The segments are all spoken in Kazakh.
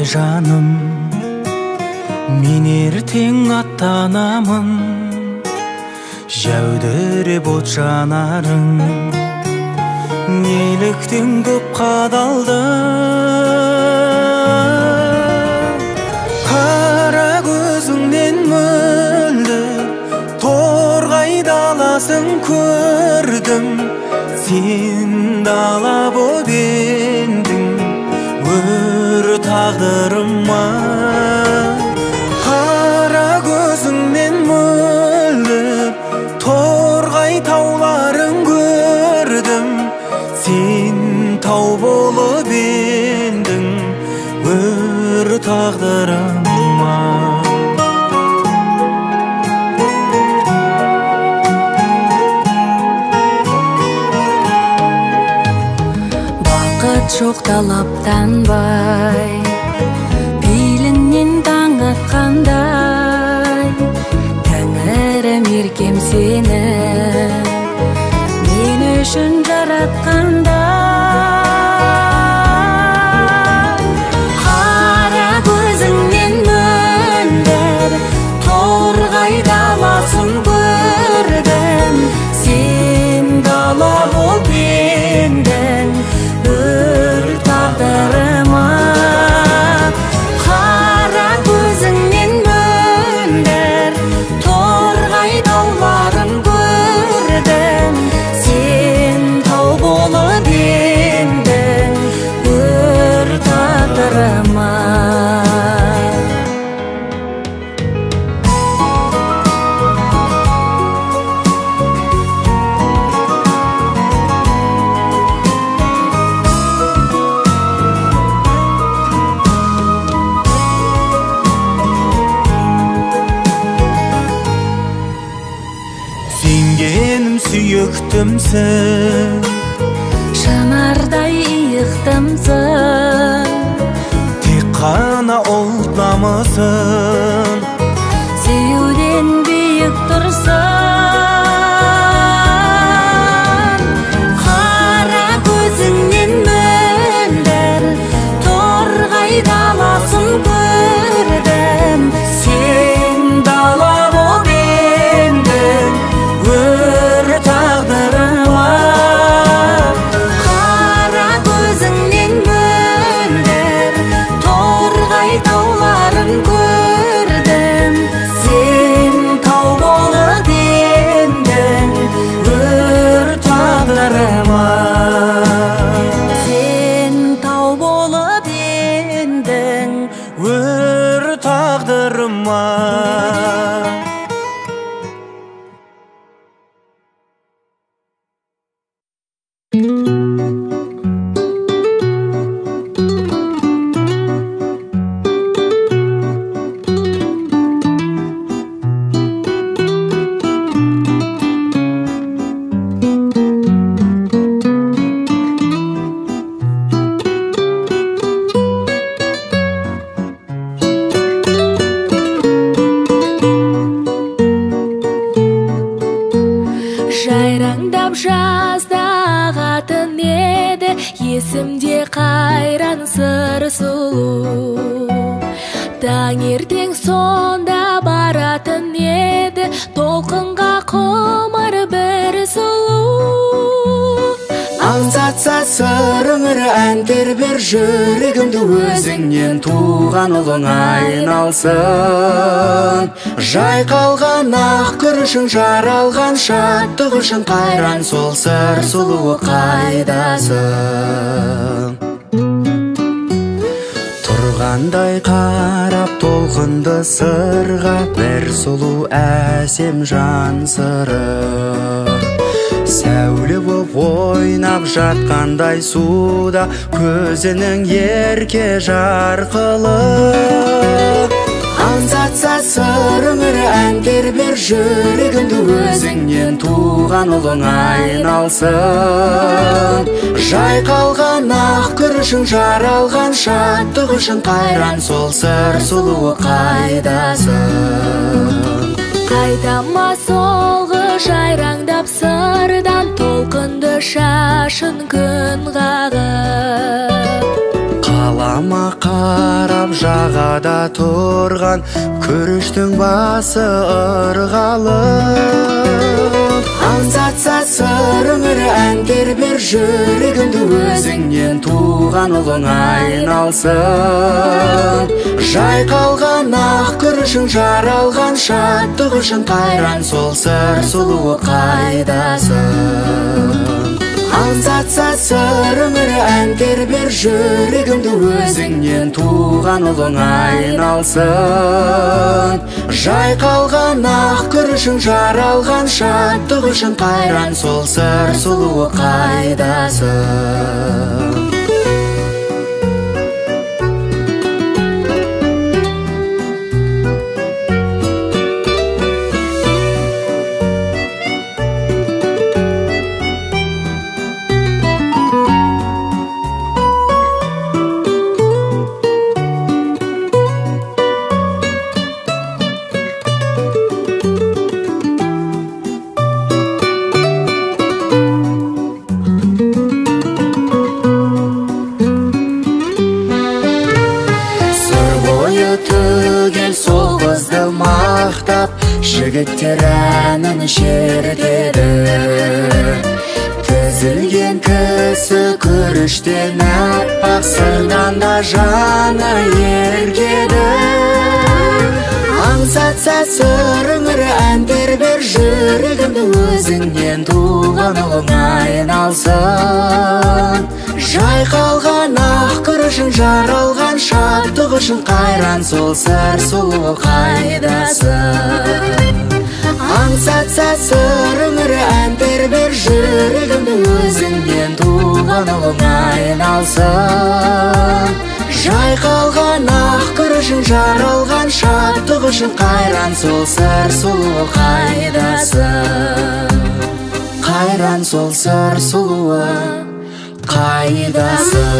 жаным, мен ертең аттанамын, жәудіреп от жанарың, неліктен көп қадалды. Қара көзіңнен мөлдір торғай даласын көрдім, сен дала боп едің өр тағдырыма. Қара көзіңнен мөлдір торғай тауларын көрдім, сен тау болып едің өр тағдырыма. Жоқ талаптанбай, пейілінен таң атқандай, Тәңірім еркем сені мен үшін жаратқанда. Қара көзіңнен мөлдір торғай даласын көрдім, сен дала болып едің тағдырыма. Қара көзіңнен мөлдір торғай тауларын көрдім, сен тау болып едің өр тағдырыма. Сүйіктімсің, жанардай иықтымсың, тек қана ұлт намысын, сүйуден биік тұрсын. Қара көзіңнен мөлдір торғай даласын көрдім, сен дала болып едің өр тағдырыма. Қара көзіңнен мөлдір торғай тауларын көрдім, сен тау болып едің өр тағдырыма. Сен тау болып едің өр тағдырыма. Жайраңдап жазда ағатын еді, есімде қайран сыр сұлу. Таңертең сонда баратын еді, толқынға құмар бір сұлу. Аңсатса сырыңыр ән тербер жүрегімді, өзіңнен туған ұлың айналсын. Жайқалған ақ күрішің, жаралған шаттық үшін, қайран сол сыр сұлуы қайдасың. Тұрғандай қарап толқынды сырға, бір сұлу әсем жан сыры. Сәуле боп ойнап жатқандай суда, көзінің ерке жарқылы. Аңсатса сырыңыр ән тербер жүрегімді, өзіңнен туған ұлың айналсын. Жайқалған ақ күрішің, жаралған шаттық үшін, қайран сол сыр сұлуы қайдасың. Қайтама солғы жайраңдап сырдан, толқынды шашын күн қағып. далама қарап жағада тұрған күріштің басы ырғалы. Аңсатса сырыңыр ән тербер жүрегімді, өзіңнен туған ұлың айналсын. Жайқалған ақ күрішің жаралған шаттық үшін қайран сол сыр сұлуы қайдасың. Аңсатса сырыңыр ән тербер жүрегімді, өзіңнен туған ұлың айналсын. Жайқалған ақ күрішің жаралған шаттық үшін қайран сол сыр сұлуы қайдасың. Жігіттер әнін шертеді, тізілген кісі күріштен аппақ сырдан да жаны еркеді. Аңсатса сырыңыр ән тербер жүрегімді, өзіңнен туған ұлың айналсын. Жайқалған ақ күрішің жаралған шаттық үшін қайран сол сыр сұлуы қайдасың. Аңсатса сырыңыр ән тербер жүрегімді, өзіңнен туған ұлың айналсын. Жайқалған ақ күрішің жаралған шаттық үшін қайран сол сыр сұлуы қайдасың. Қайран сол сыр сұлуы қайдасың.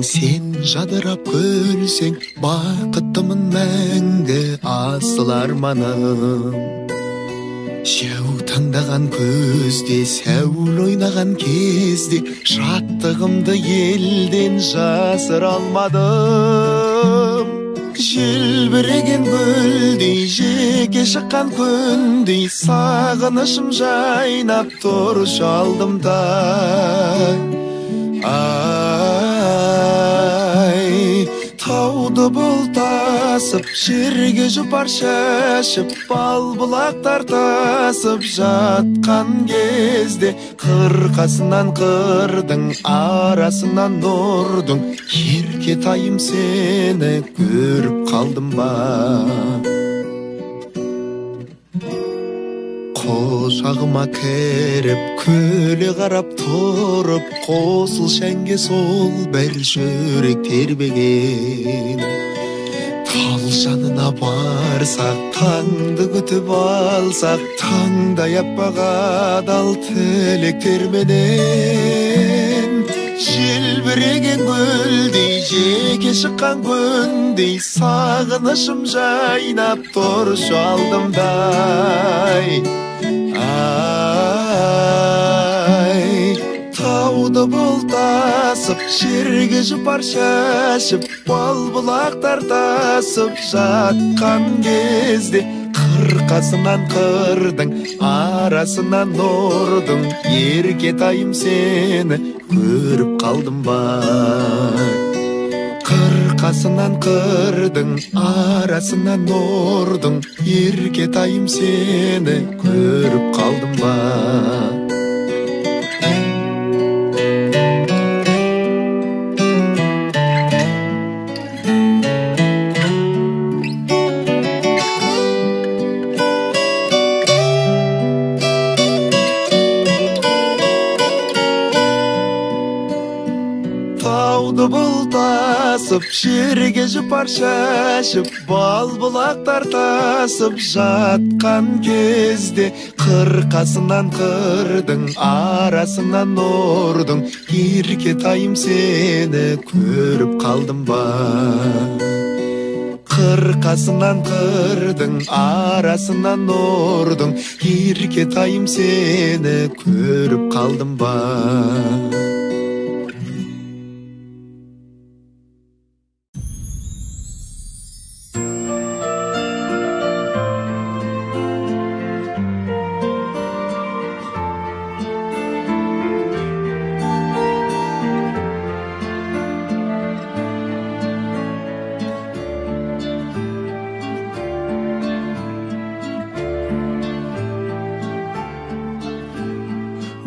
Sen жадырап күлсең, бақыттымын мәңгі асыл арманым. Шәу таңдаған көзде, сәул ойнаған кезде, шаттығымды елден жасыра алмадым. Желбіреген гүлдей, жеке шыққан күндей, сағынышым жайнап тұршы алдымда. Тауды бұлтасып, жерге жұпар шашып, бал бұлақтар тасып жатқан кезде, қырқасынан қырдың, арасынан нұрдың, еркетайым сені көріп қалдым ба? Қошағыма кіріп, көле қарап тұрып, қосыл шәнге сол бір жүрек тербеген. Тал жанына барсақ, таңды күтіп алсақ, таңдай аппақ адал тілектерменен. Желбіреген гүлдей, жеке шыққан күндей, сағынышым жайнап тұршы алдымдай. Тауды бұлтасып, жерге жұпар шашып, бал бұлақтар тасып жатқан кезде, қырқасынан қырдың, арасынан нұрдың, еркетайым сені көріп қалдым ба? Қырқасынан қырдың, арасынан нұрдың, еркетайым сені көріп қалдым ба? басып, жерге жұпар шашып, бал бұлақтар тасып жатқан кезде қырқасынан қырдың, арасынан ұрдың, еркетайым сені көріп қалдым ба? Қырқасынан қырдың, арасынан ұрдың, еркетайым сені көріп қалдым ба?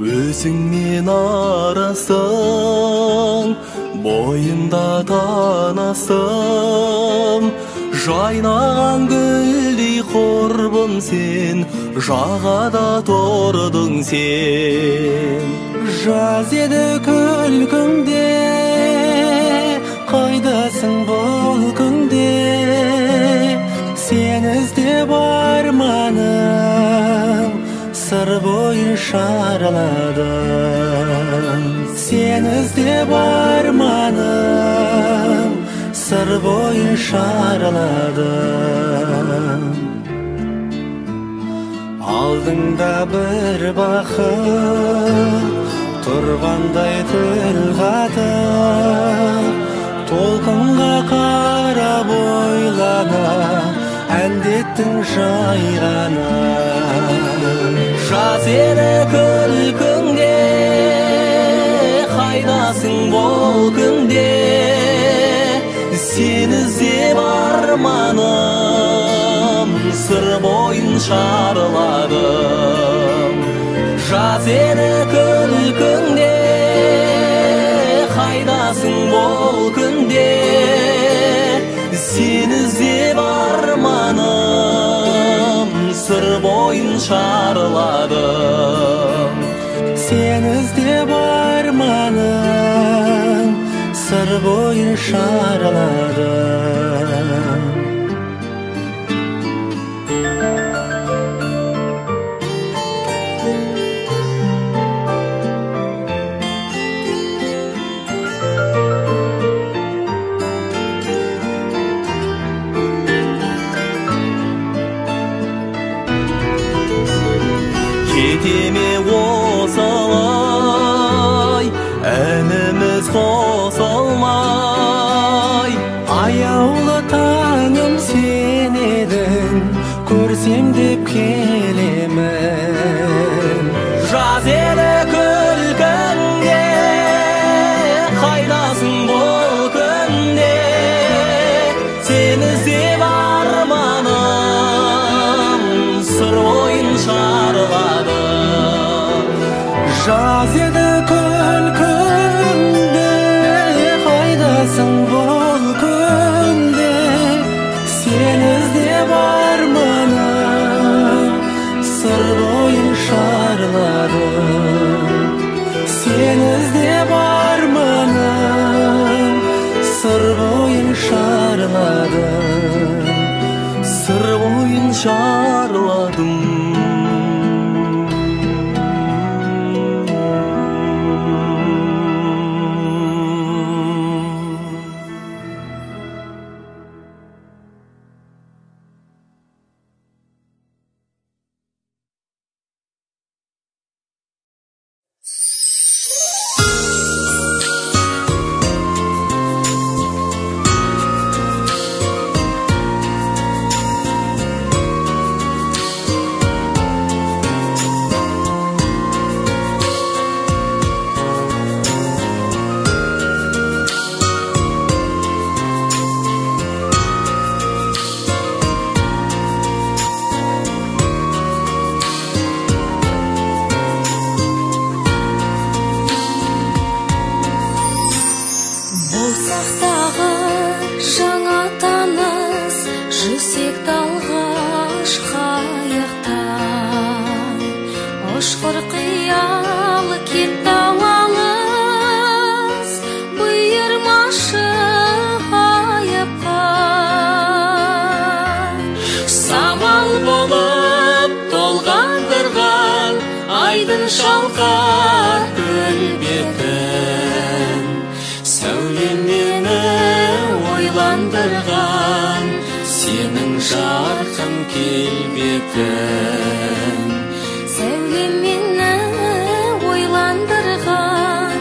Өзіңмен арасың, бойында танасың, жайнаған гүлдей құрбым сен, жағада тұрдың сен. Жаз еді күлкіңде, қайдасың бұл күнде? Сен іздеп арманым сыр бойын шарладым. Сен іздеп арманым сыр бойын шарладым. Алдыңда бір бақыт тұрғандай тіл қатып, толқынға қарап ойлана әндеттің жай ғана. Жаз еді күлкіңде, қайдасың бұл күнде? Сен іздеп арманым сыр бойын шарладым. Жаз еді күлкіңде, қайдасың бұл күнде? Сен іздеп арманым сыр бойын шарладым. Сен іздеп арманым сыр бойын шарладым. Кетеме осылай, әніміз қосылмай. Аяулы таңым сен едің, көрсем деп келемін. Жаз еді күлкіңде, қайдасың бұл күнде? Сен іздеп арманым сыр бойын шарладым. Жаз еді күлкіңде, қайдасың бұл күнде? Сен іздеп арманым сыр бойын шарладым. Сен іздеп арманым сыр бойын шарладым. Сыр бойын шарладым. айдын шалқар көлбетін, Сәулем мені ойландырған, сенің жарқын келбетің. сәулем мені ойландырған,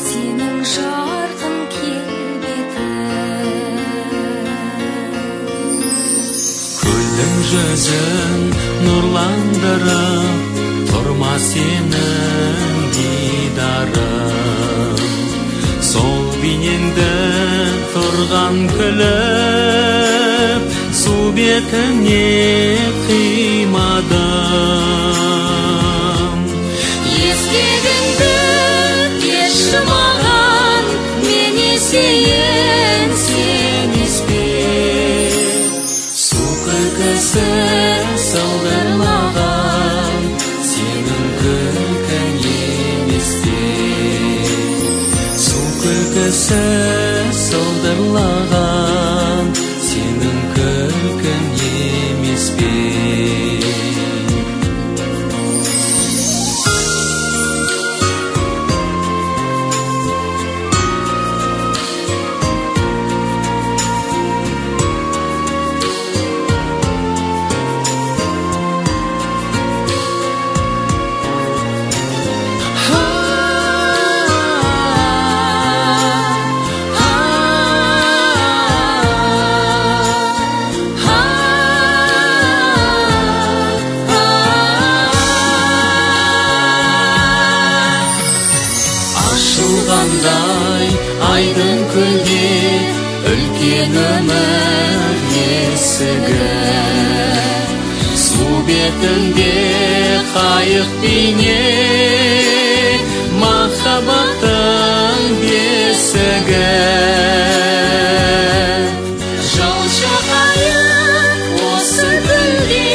сенің жарқын келбетің. Көлдің жүзін нұрландырып, тұрма сенің дидарың. Сол бейнеңді тұрған күліп, су бетіне қимадым. Ескегіңді берші маған, мен есейін сен еспе. Су күлкісі сылдырлаған, сенің күлкің еместе. Су күлкісі сылдырлаған, сенің күлкің емес пе? Ашылғандай айдын көлге, үлкен өмір есігі. Су бетінде қайық бейне, махаббаттың бесігі. Жолшы қайық осы күнде,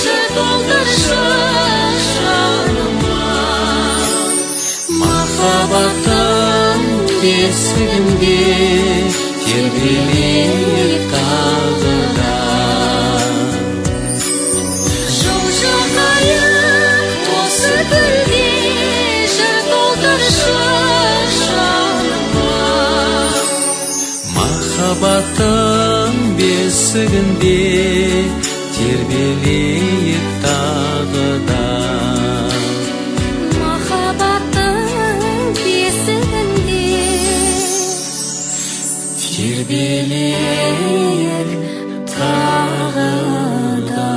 жыр толтыршы жаныма. Махаббаттың бесігінде тербелейік тағы да. Жолшы қайық осы күнде, жыр толтыршы жаныма. Махаббаттың бесігінде тербелейік тағы да. Махаббаттың бесігінде тербелейік тағы да.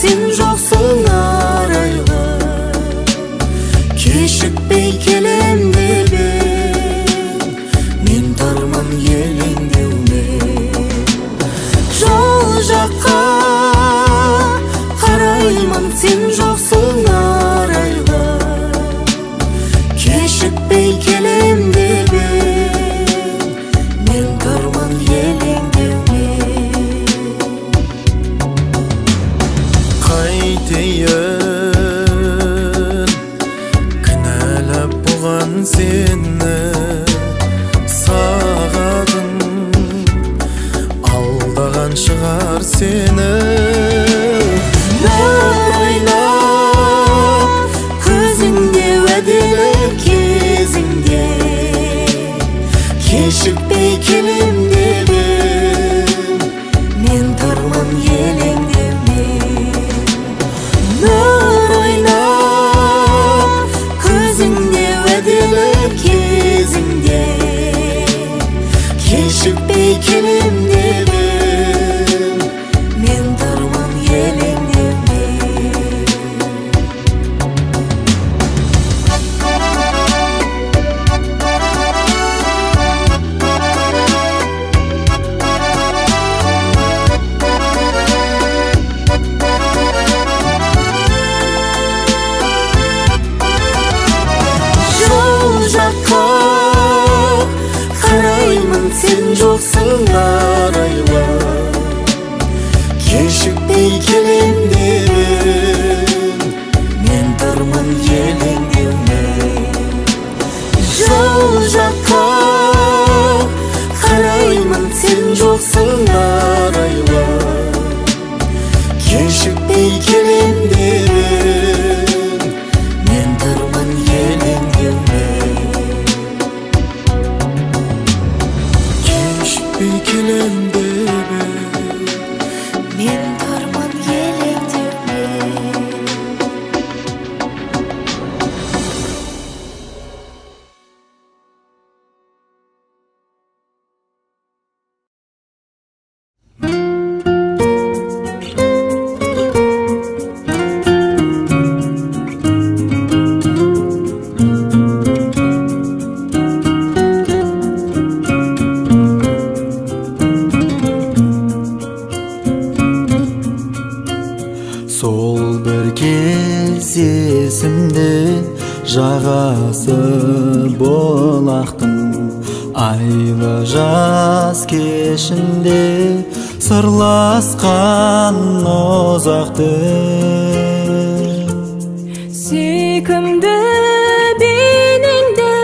Сен жоқсың арайлы, кешікпей келем деп мен тарман елеңдеумен. Жол жаққа қараймын, сен жоқсың арайлы, кешікпей келем деп мен тарман елеңдеумен. Қайтейін кінәлап бұған сені, сағатын алдаған шығар сені. Ойна көзіңде уәделі кезіңде, кешікпей келем деп мен тарман елеңдеумен. sen жоқсың арайлы. Кешікпей келем дедің, мен тұрмын елеңдеумен. Жау жаққа қараймын, сен жоқсың арайлы. Кешікпей келем дедің, мен тұрмын елеңдеумен. Кешікпей келем дедің, мен тұрмын елеңдеумен. Сол бір кез есімде, жағасы болақтың айлы жаз кешінде сырласқан ұзақты. Сүйкімді бейнеңді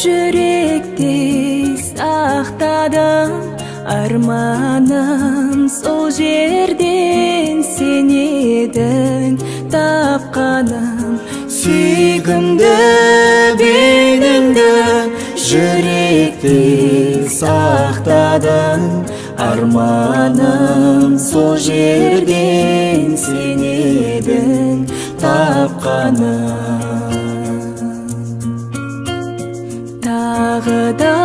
жүректе сақтадым, арманым сол жерден сен едің тапқаным. Сүйкімді бейнеңді жүректе сақтадым, арманым сол жерден сен едің тапқаным. Тағы да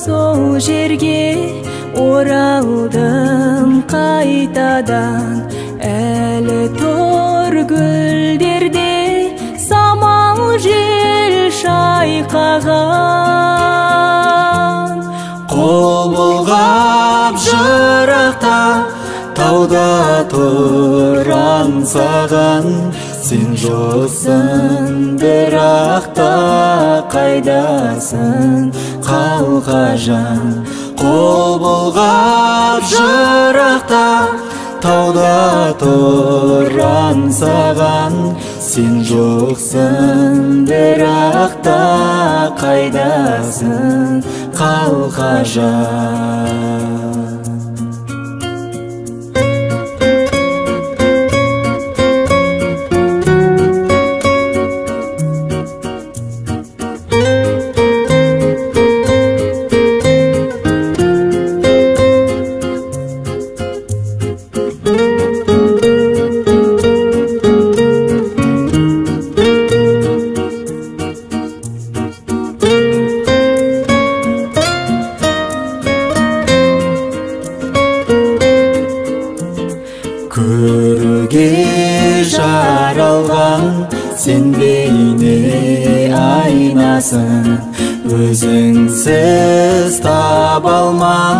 сол жерге оралдым қайтадан, әлі тұр гүлдерде самал жел шайқаған. Қол бұлғап жырақта тауда тұр аңсаған, сен жоқсың бірақ та қайдасың қалқажан. Қол бұлғап жырақта тауда тұр аңсаған, сен жоқсың бірақ та қайдасың қалқажан. Көруге жаралған сен бейне айнасың, өзіңсіз таба алман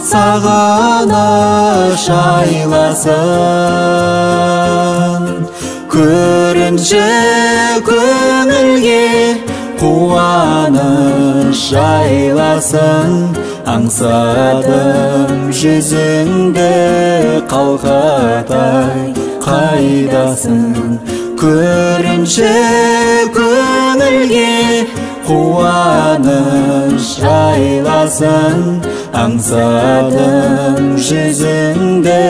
сағыныш айласын. Көрінші көңілге қуаныш айласын, аңсадым жүзіңді қалқатай қайдасың. Көрінші көңілге қуаныш айласын, аңсадым жүзіңді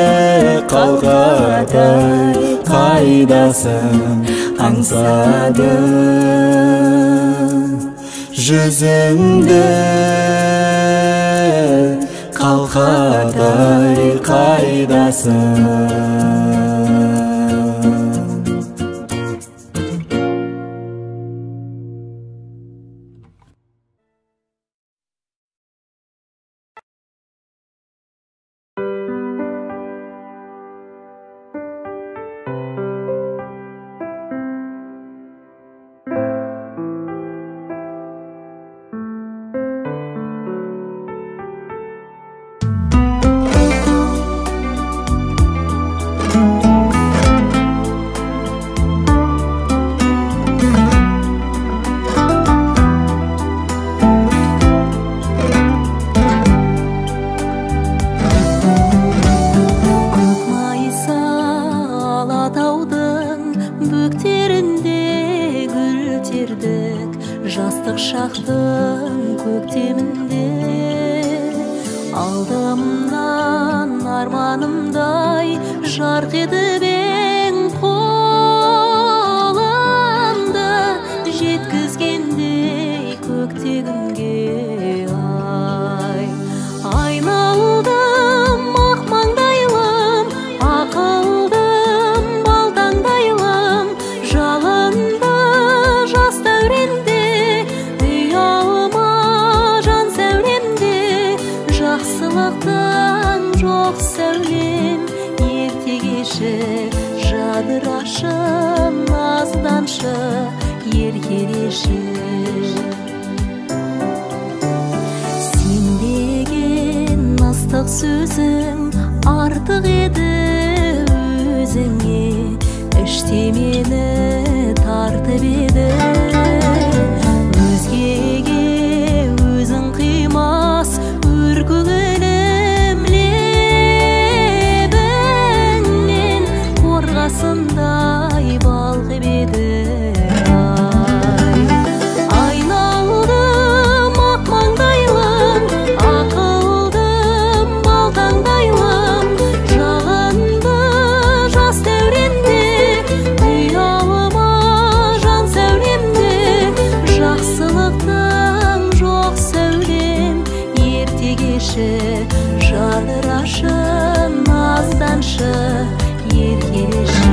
қалқатай қайдасың. Аңсадым жүзіңді қалқатай қайдасың. Алатаудың бөктерінде гүл тердік, жастық шақтың көктемінде. Алдымнан арманымдай жарқ етіп ең қолымды, жеткізгендей көктегімге ай. Айналдым ақ маңдайлым, ақылдым балтаңдайлым, жалынды жас дәуренде, ұялма жан сәулемде. Жақсылықтың жоқ сәулем, ерте кеші жадырашы, назданшы еркелеші. Сен деген ыстық сөзің артық еді өзіңе, іште мені тартып еді. Өзгеге өзің қимас өр көңілім лебіңнен, қорғасындай балқып еді. Айналдым ақ маңдайлым, ақылдым балтаңдайлым, жалынды жас дәуренде, ұялма жан сәулемде. Жақсылықтың жоқ сәулем, ерте кеші жадырашы, назданшы еркелеші.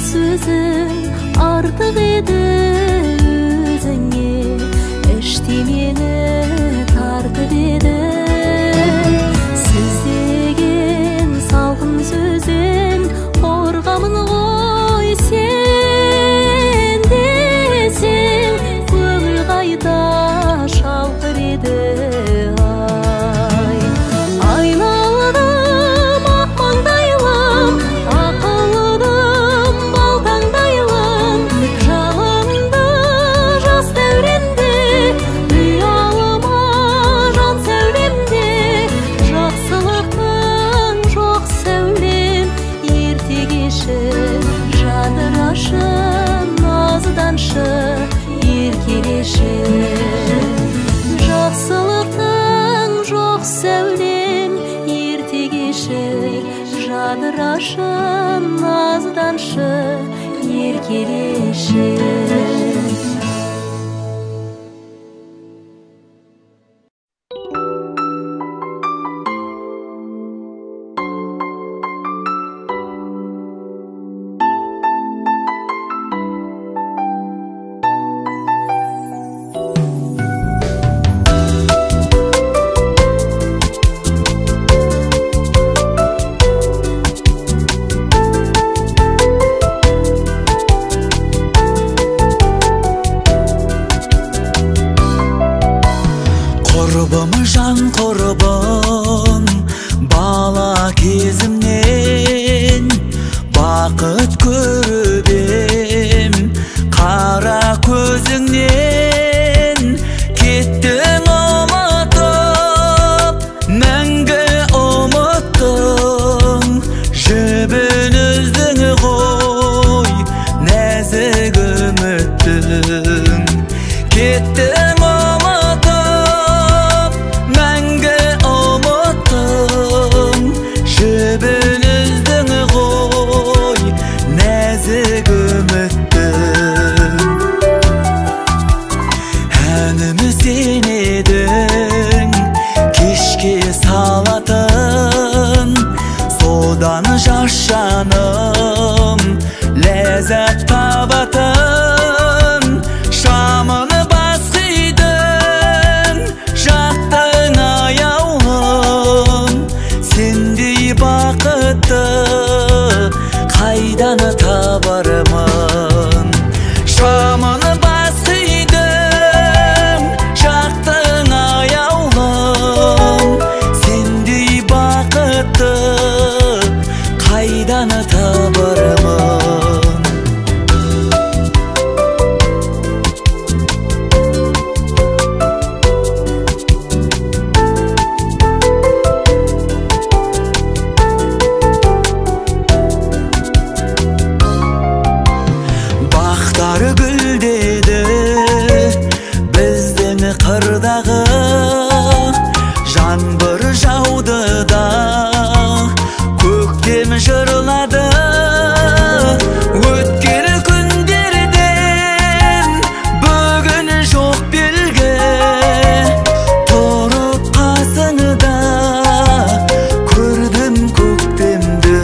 Сөзің артық еді өзіңе, іште мені тартып еді. Сіз деген салқын сөзің қорғамын ғой, сен десең көңіл қайта шалқыр еді. Айналдым ақ маңдайлым, ақылдым балтаңдайлым, жалынды жас дәуренде, ұялма жан сәулемде. Жақсылықтың жоқ сәулем, ерте кеші жадырашы, назданшы еркелеші. Жақсылықтың жоқ сәулем, ерте кеші жадырашы, назданшы еркелеші. Құрбым жан құрбым, бала кезімнен бақыт көріп ем, қара көзіңнен кеттің ұмытып, мәңгі ұмыттың жібін үздің ғой, нәзік үміттің. Кеттің жібін үздің ғой, нәзік үміттің. Әнімі сен едің, кешке салатын, содан жас жаным ләззат табатын. Шамыны бас қидың, жаттың аяулым, сендей бақыт бақытты қайдан табармын? Шаманы бас үйдің жақтың аяулым, сендей бақытты қайдан табармын? Бақтары гүлдеді біздің қырдағы, жаңбыр жауды да көктем жырлады. Өткен күндерден бүгін жоқ белгі, тұрып қасыңда көрдім көктемді.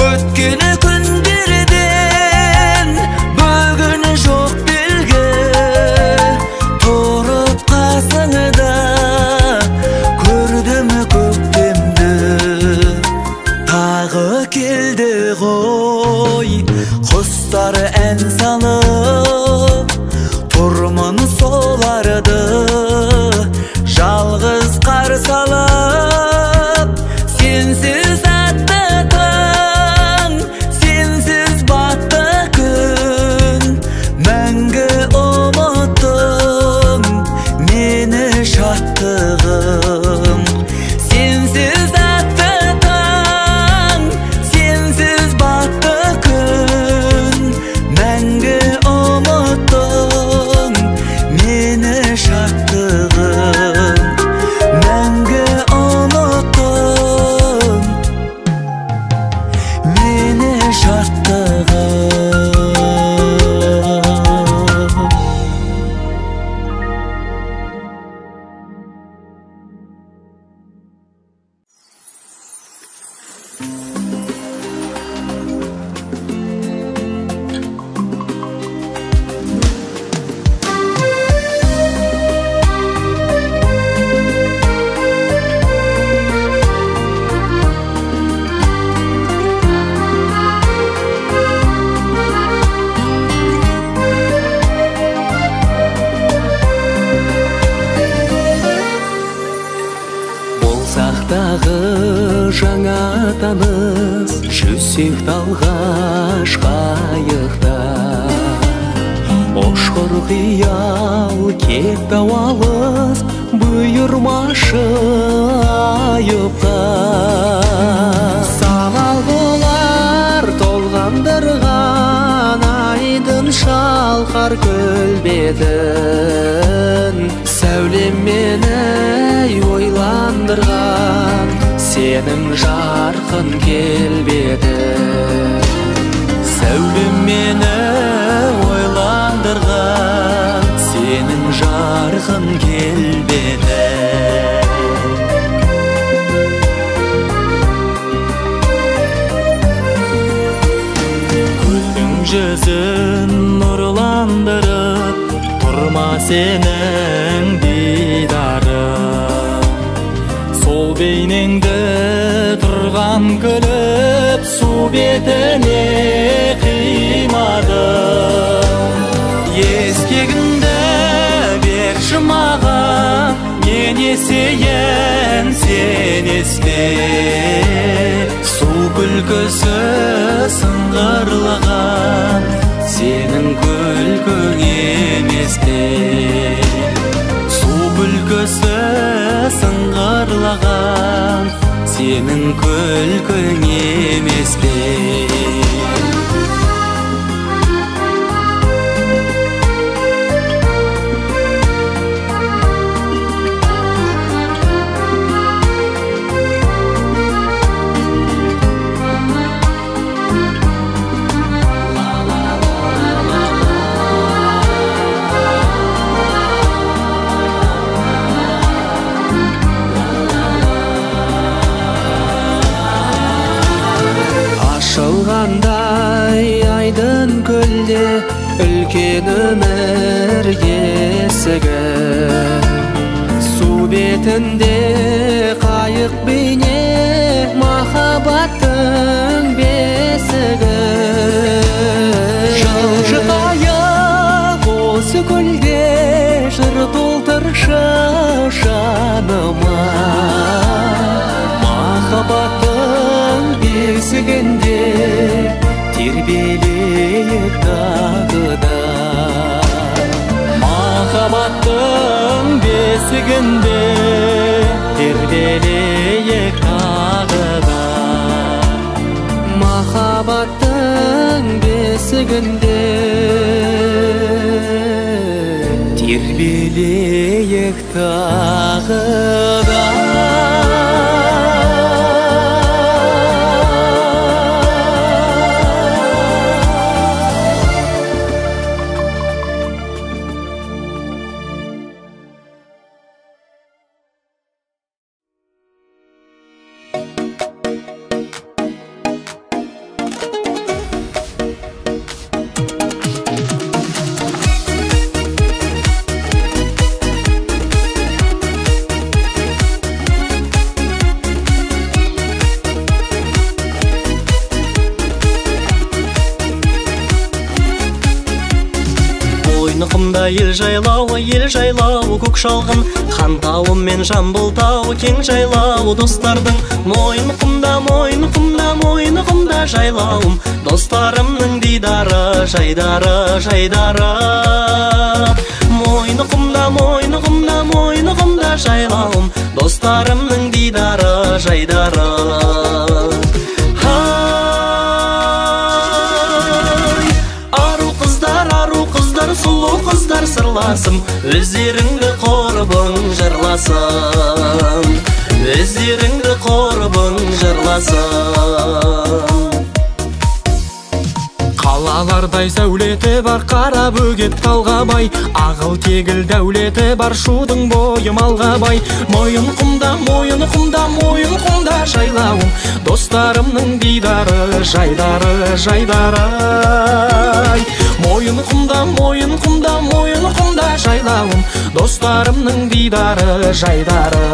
Өткен күндерден бүгін жоқ белгі, тұрып қасыңда көрдім көктемді. Тағы келді ғой құстар ән салып, тұрмын соларды жалғыз қарсы алып. Сенсіз атты таң, сенсіз батты күн, мәңгі ұмыттың мені шаттығым. Сенсіз атты таң, сенсіз батты күн, мәңгі ұмыттың мені шаттығым. Мәңгі ұмыттың мені шаттығым. Болсақтағы жаңа таныс, жүзсек талғаш қайықта. Ұшқыр қиял кетті алыс, бұйырмашы айыпқа. Салал болар толғандырған айдын шалқар көлбетін, сәулем мені ойландырған сенің жарқын келбедің. Сәулем мені ойландырған сенің жарқын келбедің. Көлдің жүзін нұрландырып тұрма сенің дидарың. Сол бейнеңді тұрған күліп су бетіне қимадым. Ескегіңді берші маған, мен есейін сен есте. Су күлкісі сыңғырлаған сенің күлкің емес пе? Су күлкісі сыңғырлаған сенің күлкің емес пе? Ашылғандай айдын көлде үлкен өмір есігі. Су бетінде қайық бейне махаббат Махаббаттың бесігінде тербелейік тағы да. Махаббаттың бесігінде тербелейік тағы да. Махаббаттың бесігінде тербелейік тағы да. Мойнықымда ел жайлауы көк шалғын, хан тауы мен жамбыл тауы кең жайлауы достардың. Мойнықымда жайлауым, достарымның дидары, жайдары. Мойнықымда жайлауым, достарымның дидары, жайдары. Сұлу қыздар сырласым, өздеріңді қорбың жырласым, өздеріңді қорбың жырласым. Қалалардай сәулеті бар қара бөгет талғабай, ағыл тегіл дәулеті бар шудың бойы малғабай. Мойынқұмда жайлауым, достарымның дидары, жайдары. Мойынқұмда жайлауым, достарымның дидары, жайдары.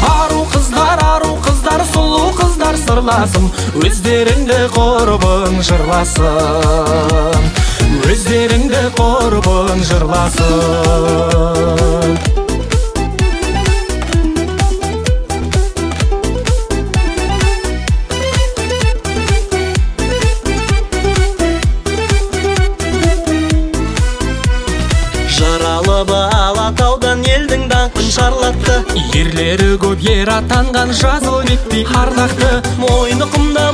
Ару қыздар, сұлу қыздар сырласым, өздеріңді қорбың жырласым, өздеріңді қорбың жырласым. Алатаудан елдің даңқын шарлатты, ерлері көп ер атанған жазыл бетпей ардақты. Мойнықымда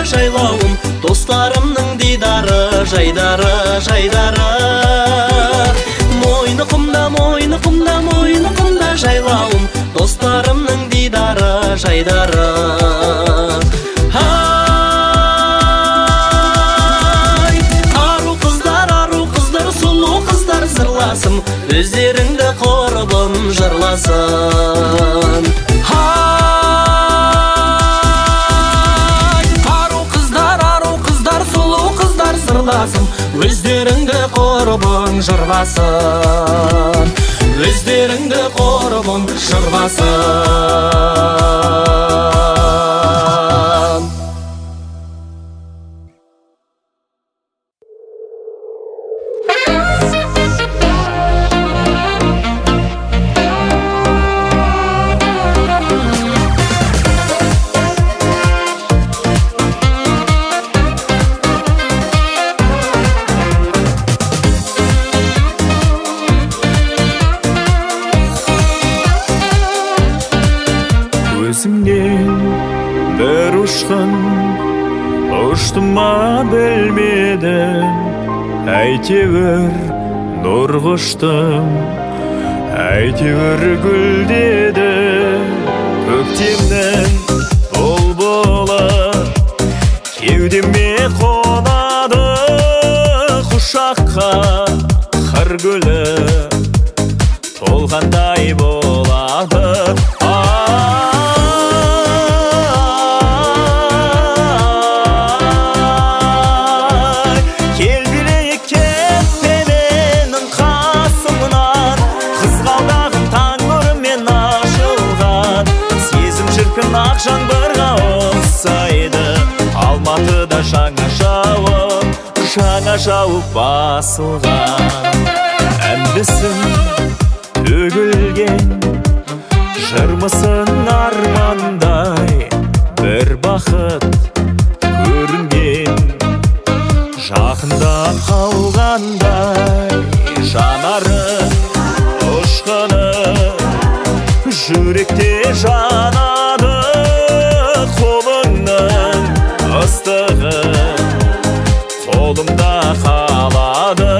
жайлауым, достарымның дидары, жайдары. Мойнықымда жайлауым, достарымның дидары, жайдары. Өздеріңді қорбым жырласын. Ару қыздар, сұлу қыздар сырласым, өздеріңді қорбың жырласын, өздеріңді қорбың жырласын. Бір ұшқын ұштым ма білмедім, әйтеуір нұр құштым, әйтеуір гүлдеді. Көктемнің бұлбұлы кеудеме қонады, құшаққа қыр гүлі толғандай болады. Ақ жаңбырға ұқсайды, Алматыда жаңа жауып басылған. әндісін төгілген жырмысын армандай бір бақыт көрінген жақындап қалғандай жанары ұшқыны жүректе жанады қолыңның ыстығы қолымда қалады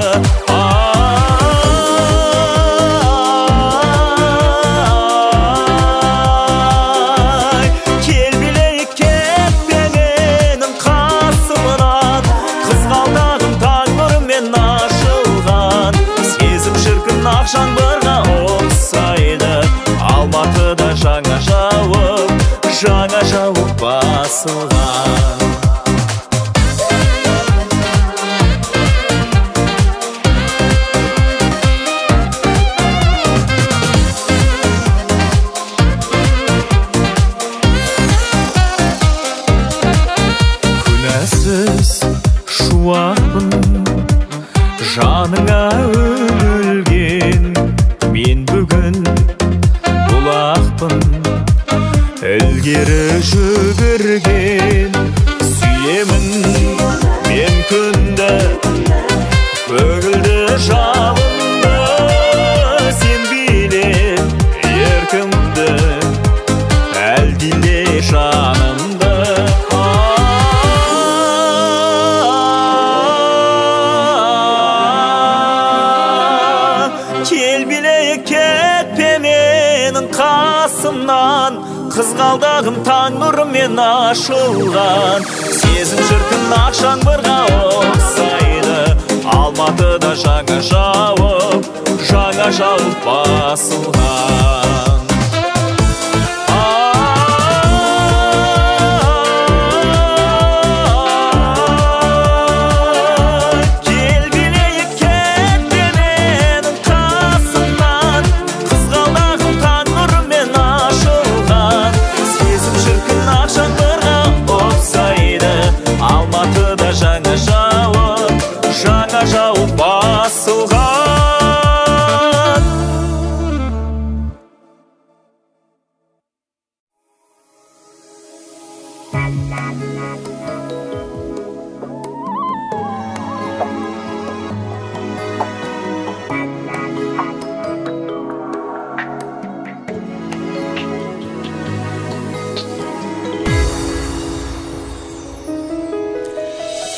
кел билейік кетпе менің қасымнан қызғалдағым таң нұрымен ашылған сезім шіркін ақ жаңбырға ұқсайды алматыда жаңа жауып басылған күнәсіз шуақпын жаныңа үңілген мен бүгін бұлақпын ілгері жүгірген сүйемін мен күнді көгілді жалынды сен биле еркімді әлдиле жанымды кел билейік кетпе менің қасымнан қызғалдағым таң нұрымен ашылған сезім шіркін ақ жаңбырға ұқсайды алматыда жаңа жауып басылған жаңа жауып басылған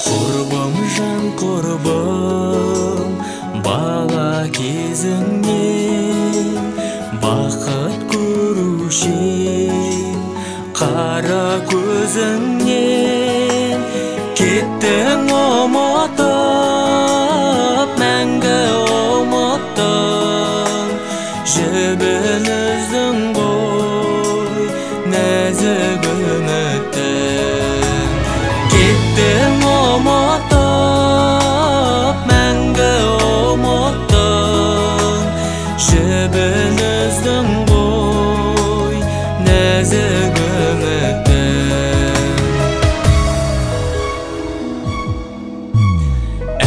құрбым жан құрбым бала кезіңнен бақыт көруші қара көзіңнен кеттің ұмытып мәңгі ұмыттың жібін үздің ғой нәзік үміттің кеттің ұмытып мәңгі ұмыттың жібін үздің ғой нәзік үміттің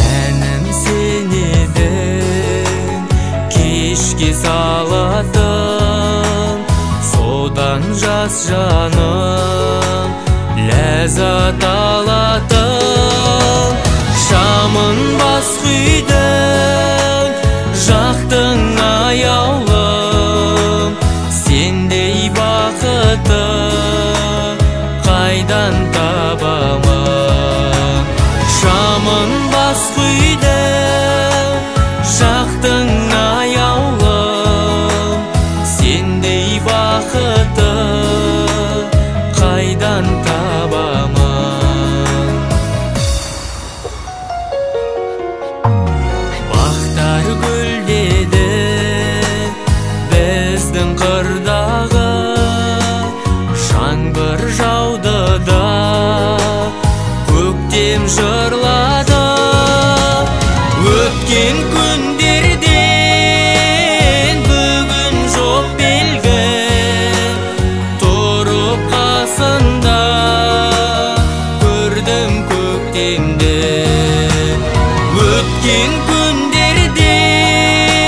әнім сен едің кешке салатын содан жас жаным ләззат алатын шамын бас күйдің жақтың аяулым сендей бақыты қайдан табамын шамын бас күйдің жақтың аяулым сендей бақыты қайдан табамын бақтар гүлдеді біздің қырдағы жаңбыр жауды да көктем жырлады өткен күндерден бүгін жоқ белгі тұрып қасында көрдім көктемді өткен күндерден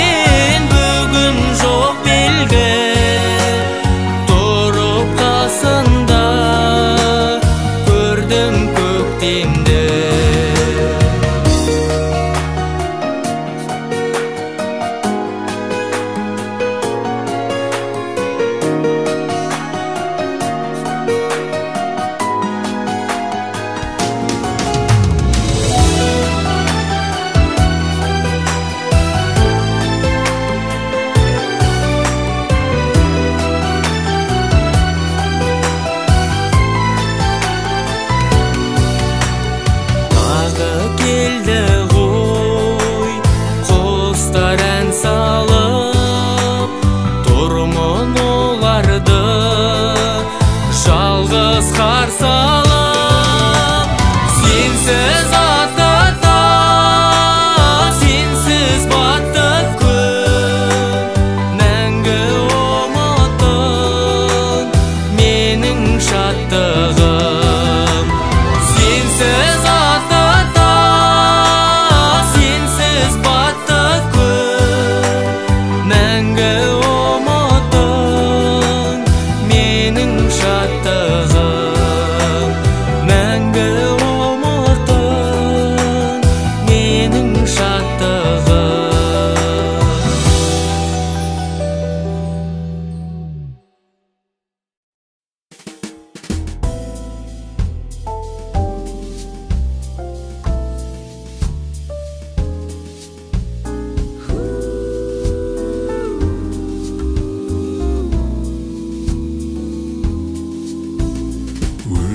Мәңгі ұмытың менің шаттығым, мәңгі ұмытың менің шаттығым.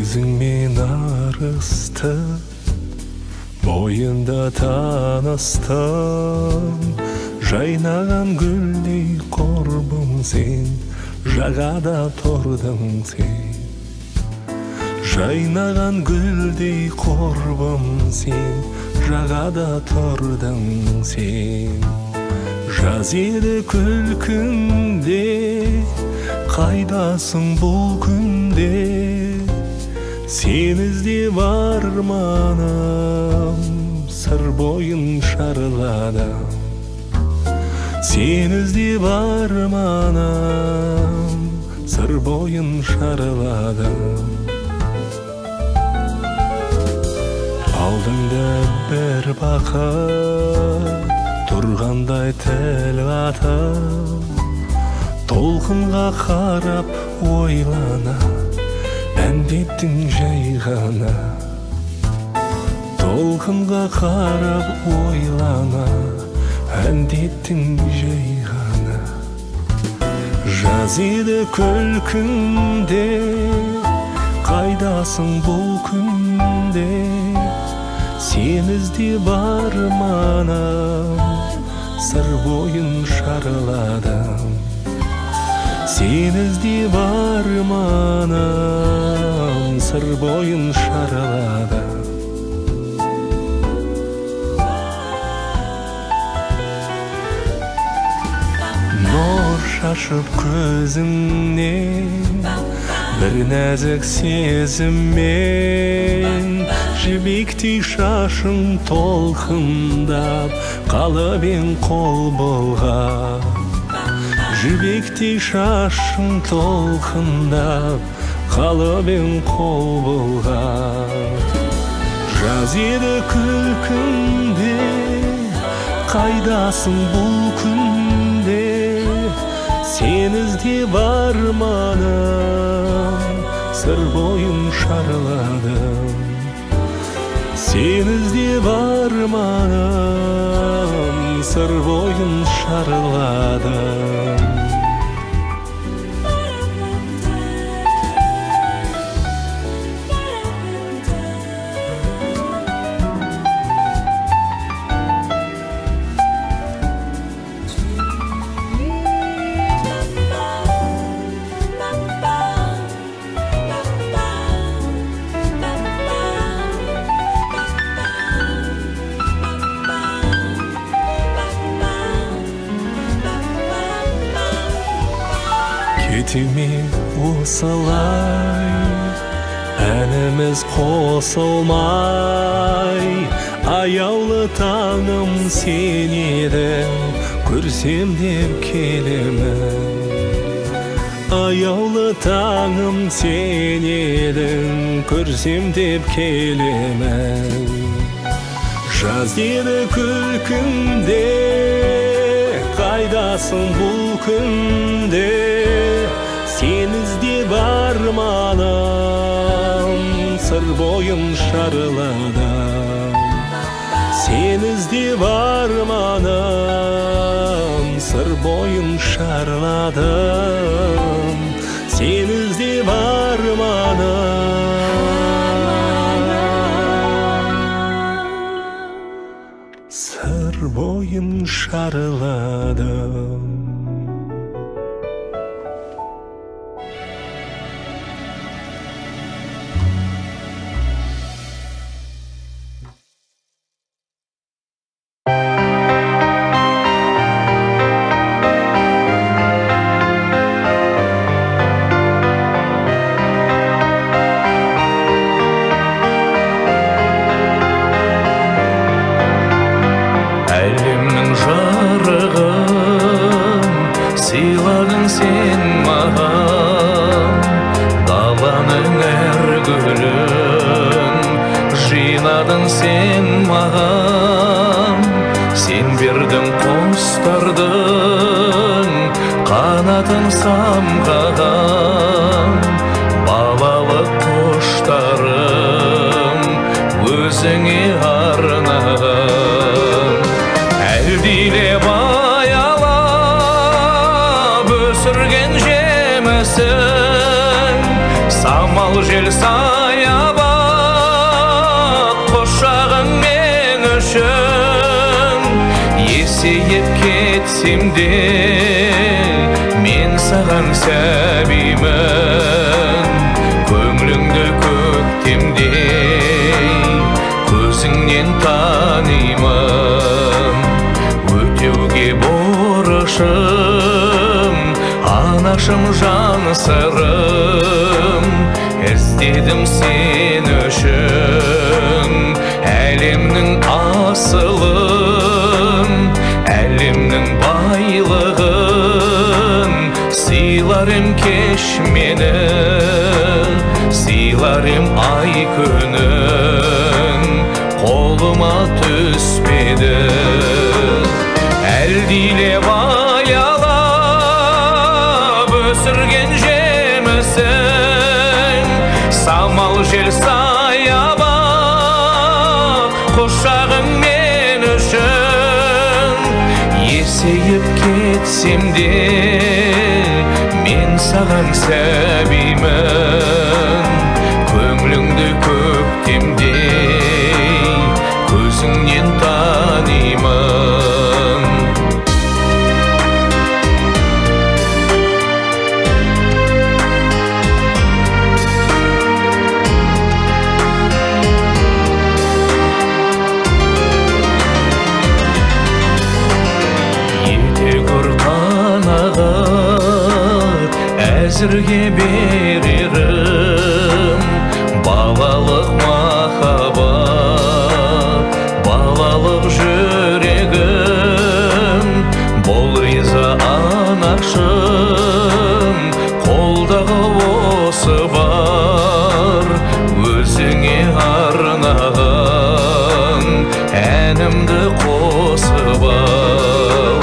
Өзіңмен арыстым, бойында таныстым, жайнаған гүлдей құрбым сен, жағада тұрдың сен. Жайнаған гүлдей құрбым сен, жағада тұрдың сен. Жаз еді күлкіңде, қайдасың бұл күнде? Сен іздеп арманым, сыр бойын шарладым. Сен іздеп арманым, сыр бойын шарладым. Алдыңда бір бақыт тұрғандай тіл қатып, толқынға қарап ойлана, әндеттің жай ғана. Толқынға қарап ойлана, әндеттің жай ғана. Жаз еді күлкіңде, қайдасың бұл күнде? Сен іздеп арманым, сыр бойын шарладым. Сен іздеп арманым, сыр бойын шарладым. Нұр шашып көзіңнен, бір нәзік сезіммен, жібектей шашың толқындап, қалып ең қол бұлғап. Жібектей шашың толқындап, қалып ең қол бұлғап. Жаз еді күлкіңде, қайдасың бұл күнде? Сен іздеп арманым, сыр бойын шарладым. Сен іздеп арманым, сыр бойын шарладым. Кетеме осылай, әніміз қосылмай. Аяулы таңым сен едің, көрсем деп келемін. Аяулы таңым сен едің, көрсем деп келемін. Жаз еді күлкіңде, қайдасың бұл күнде? Сен іздеп арманым, сыр бойын шарладым. Сен іздеп арманым, сыр бойын шарладым. Сен іздеп арманым, сыр бойын шарладым. бердің құстардың қанатын самғаған балалық құштарым өзіңе арнаған әлдилеп аялап өсірген жемісің самал жел саябақ құшағың мен үшін есейіп кетсем де мен саған сәбимін көңліңді көктемдей көзіңнен танимын өтеуге борышым анашым жан сырым іздедім сен үшін әлемнің асылын әлемнің байлығын сыйлар ем кеш мені сыйлар ем ай күнін қолыма түспеді әлдилеп аялап өсірген жемісің самал жел саябақ құшағың мен үшін есейіп кетсем де мен саған сәбимін көңліңді көктемдей көзіңнен танимын әзірге берерім балалық махаббат балалық жүрегім бол риза анашым қолдағы осы бар өзіңе арнаған әнімді қосып ал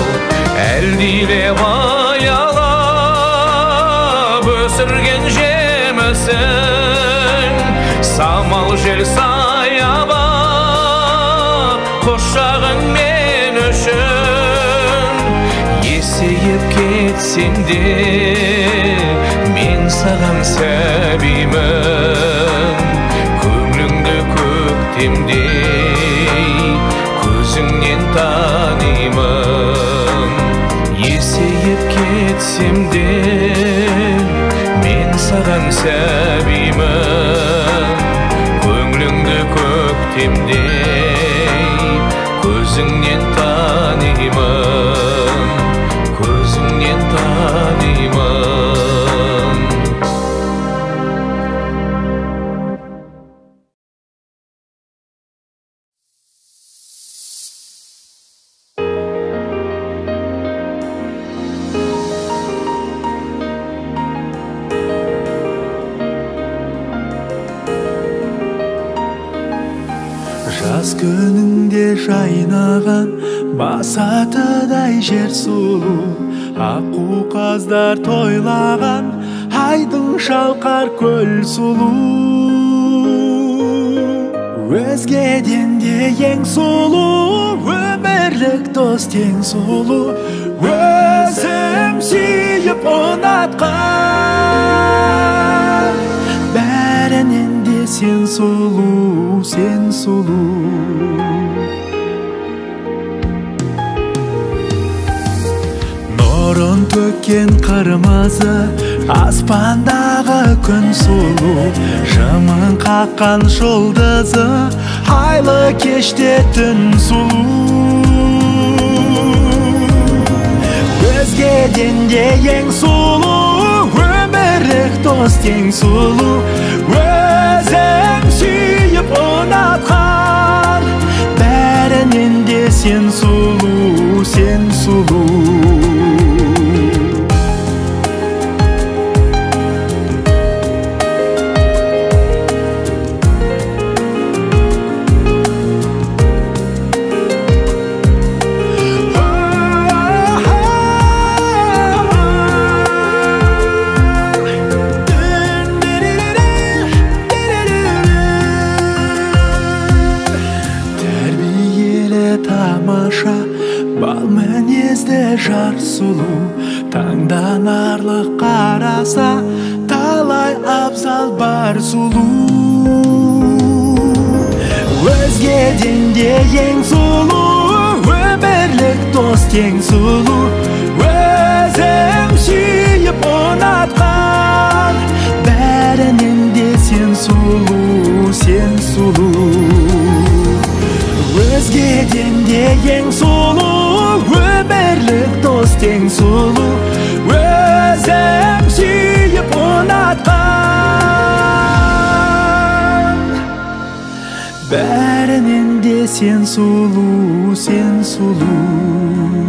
әлдилеп өсірген жемісің самал жел саябақ құшағың мен үшін есейіп кетсем де мен саған сәбимін көңліңді көктемдей көзіңнен танимын есейіп кетсем де мен саған сәбимін көңліңді көктемдей көзіңнен танимын көзіңнен танимын Жаз күніңде жайнаған басатыдай жер сұлу аққу қаздар тойлаған айдың шалқар көл сұлу өзгеден де ең сұлу өмірлік дос тең сұлу өзім сүйіп ұнатқан бәрінен де сен сұлу сен сұлу нұрын төккен қырмызы аспандағы күн сұлу жымың қаққан жұлдызы айлы кеште түн сұлу өзгеден де ең сұлу өмірлік дос тең сұлу өзім сүйіп ұнатқан бәрінен де сен сұлу сен сұлу сұлу, таңданарлық қараса, талай абзал бар сұлу. Өзгеден де ең сұлу, өмірлік дос тең сұлу, өзім сүйіп ұнатқан, бәрінен де сен сұлу, сен сұлу. Өзгеден де ең сұлу, өмірлік дос тең сұлу, өзім сүйіп ұнатқан, бәрінен де сен сұлу, сен сұлу.